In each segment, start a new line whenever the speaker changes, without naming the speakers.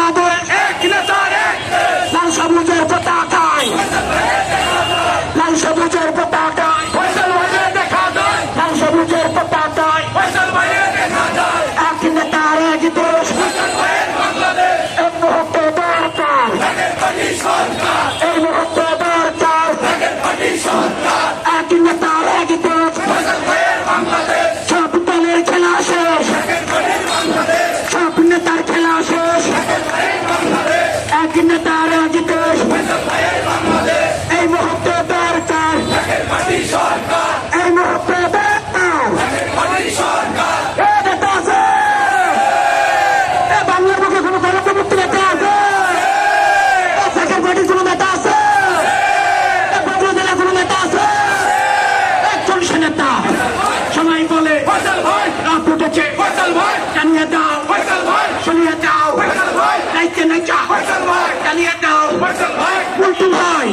বাংলাদেশ লাল সবুজের পতাকায়, লাল সবুজের পতাকায়, লাল সবুজের পতাকায় এক নেতার এক দেশ, এক মুহূর্তে দরকার, এই মুহূর্তে দরকার এক নেতার এক দেশ। সব দলের খেলা শেষ, সব নেতার খেলা শেষ, এক নেতার এক দেশ, এই মুহূর্তে দরকার, এই মুহূর্তে দরকার। এ নেতা আছে, এ বাংলার মুখে কোনো গণতন্ত্র নেতা আছে, এ শেখের পার্টির কোনো নেতা আছে, এ বগুড়া জেলার কোনো নেতা আছে, একজন সে নেতা। সবাই বলে রাত উঠেছে, জানিয়ে দাও, শুনিয়ে দাও, নাইতে নাইচা জানিয়ে দাও, উল্টু ভাই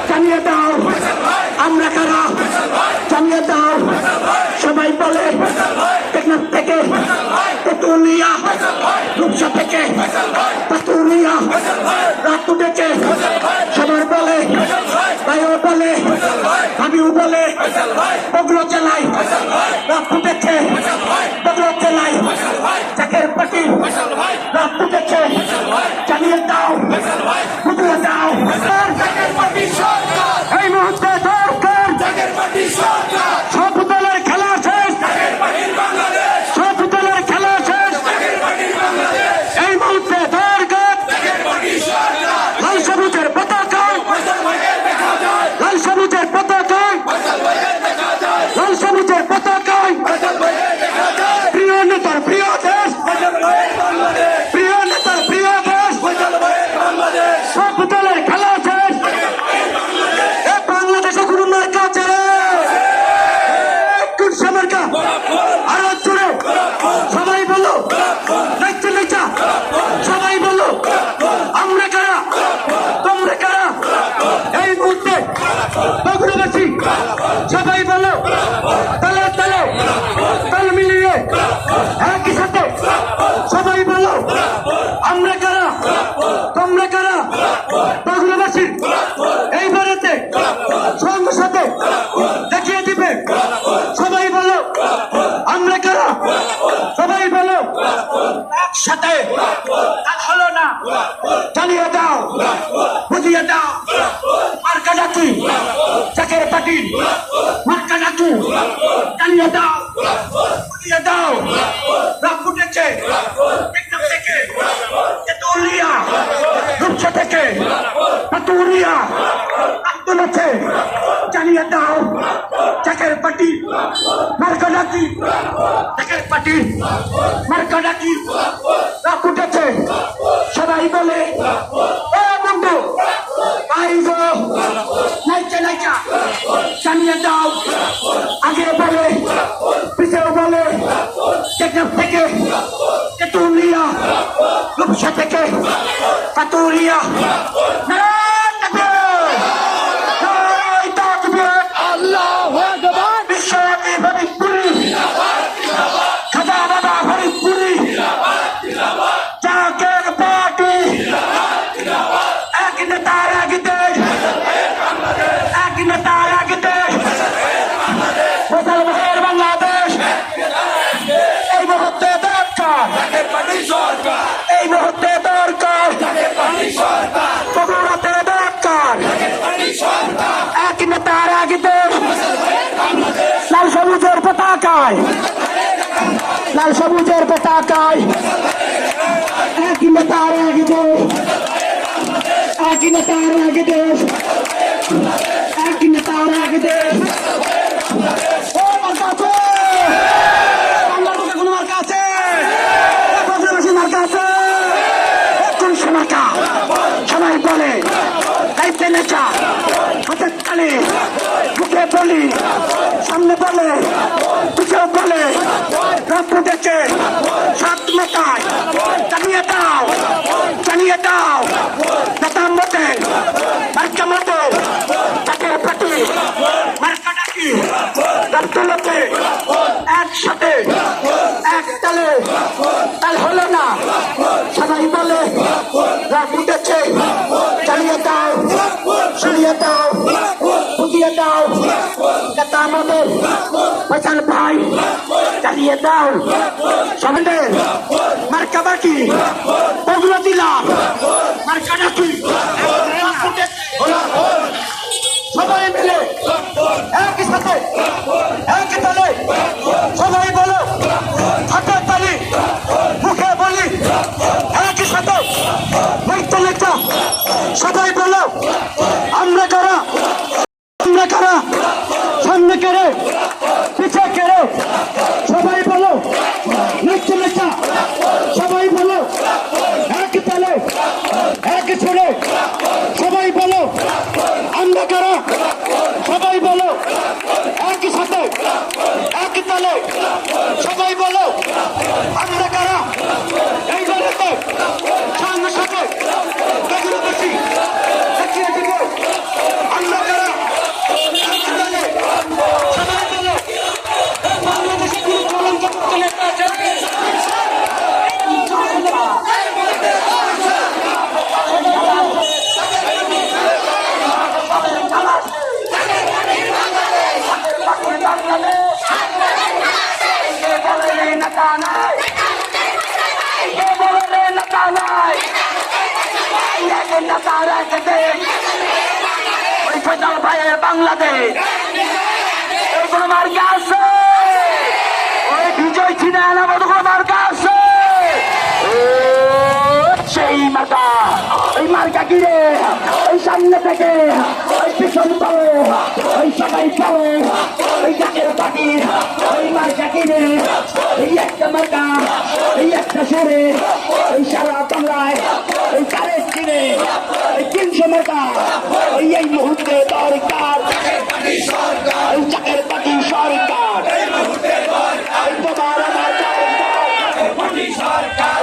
জানিয়ে দাও, আমরা কারা জানিয়ে দাও। সবাই বলে টেকনাফ থেকে, তেতুলিয়া, রূপসা থেকে, পাতুলিয়া রাত উঠেছে। সবাই বলে, ভাইও বলে, ভাবিও বলে, বগুড়া জেলায় রাত উঠেছে, বগুড়া জেলায় চাকের পাটি রাত উঠেছে, জানিয়ে দাও, বুঝিয়ে দাও। এই মুহূর্তে দরকার সব দলের খেলা শেষ, সব দলের খেলা শেষ, এই মুহূর্তে দরকার লাল সবুজের পতাকায়, লাল সবুজের পতাকায়, লাল সবুজের পতাকায় প্রিয় নেতার প্রিয় দেশ, প্রিয় নেতার প্রিয় দেশ, সব দলের খেলা শেষ। এ বাংলাদেশে কোনো মার্কা আছে রে, কোন সে মার্কা? আরো জোরে সবাই বলো, নাইচা নাইচা সবাই বলো, আমরা কারা, তোমরা কারা? এই মুহূর্তে বগুড়াবাসী সবাই বলো, তালে তালে তাল মিলিয়ে একই সাথে সবাই বলো, আমরা কারা, তোমরা কারা? বগুড়াবাসীর এই বারেতে সংসদে দেখিয়ে দিবে। সবাই বলো, আমরা কারা? সবাই বলো একসাথে। কাজ হলো না, জানিয়ে দাও, বুঝিয়ে দাও। মার্কা ডাকি চাকের পাটি, মার্কা ডাকি জানিয়ে দাও, বুঝিয়ে দাও। রাত উঠেছে টেকনাফ থেকে, তেতুলিয়া, রূপসা থেকে, পাতুলিয়া রাত তুলেছে, জানিয়ে দাও। চাকের পাটি মার্কা ডাকি, চাকের পাটি মার্কা ডাকি রাত উঠেছে। সবাই বলে, ও বন্ধু ভাই গো, নাইচা নাইচা জানিয়ে দাও। আগে বলে, পিছেও বলে, টেকনাফ থেকে, তেতুলিয়া, রূপসা থেকে, পাতুলিয়া
আল্লাহু আকবার।
বিশ্বব্যাপী ফরিদপুরি, খাজা বাবা ফরিদপুরি, চাকের পাটি এক নেতার এক দেশ, এক নেতার এক দেশ, মুসলমানের বাংলাদেশ। এই মুহূর্তে দরকার, এই মুহূর্তে দরকার, বগুড়াতে দরকার এক নেতার এক দেশ, লাল সবুজের পতাকায়, লাল সবুজের পতাকায় এক নেতার এক দেশ, এক নেতার এক দেশ, এক নেতার এক দেশ। ও মার্কা আছে, বাংলার মুখে কোনো মার্কা আছে, বগুড়াবাসী মার্কা আছে, কোন সে মার্কা? সবাই বলে, গাইতে নেচা, হাতের তালে, মুখে বলি, সামনে বলে, পিছেও বলে, রাত উঠেছে সাত নেতায়, জানিয়ে দাও, জানিয়ে দাও। নেতা মতে, মার্কা মতে, চাকের পাটি মার্কা ডাকি রাত তুলেছে, একসাথে এক তালে, তাল হলো না। সবাই বলে রাত উঠেছে, চালিয়ে দাও, শুনিয়ে দাও, বুঝিয়ে দাও, নেতা আমাদের ফয়সাল ভাই, চালিয়ে দাও। সমাজের মার্কা বাকি ওগুলো দিলাম, মার্কা নাকি সবাই মিলে একই সাথে একই তালে সবাই বলো, হাতে তালি মুখে বলি, একই সাথে বৈতলিকা সবাই বলো, আমরা কারা, আমরা কারা, সামনে কেড়ে পিছে কেড়ে সবাই বলো, নিচে লেখা সবাই বলো, এক তালে এক ছেড়ে সবাই বলো, আমরা কারা সবাই বলো, একই সাথে এক তালে সবাই বলো, আমরা কারা। এই বেলাতে সামনে সাথে বেগুলো বেশি দেখিয়ে দিব, আমরা কারা এক তালে সবাই বলো, বাংলাদেশে কোনো কলঙ্ক নেতা আছে? বাংলাদেশ এই কোন মার্কা আছে, ওই বিজয় চিনে আনা মতো কোন মার্কা আছে, সেই মার্কা, ওই মার্কা কিরে, ওই সামনে থেকে ওই পিছন পাবে, ওই সবাই পাবে, ওই জাকের পাটি, ওই মার্কা কিরে, এই একটা মার্কা, এই একটা সুরে, ওই সারা বাংলায় ওই কারের চিনে, ওই 300 মার্কা, ওই এই মুহূর্তে দরকার, ওই জাকের পাটি সরকার, ওই তোমার আমার জাকের পাটি সরকার।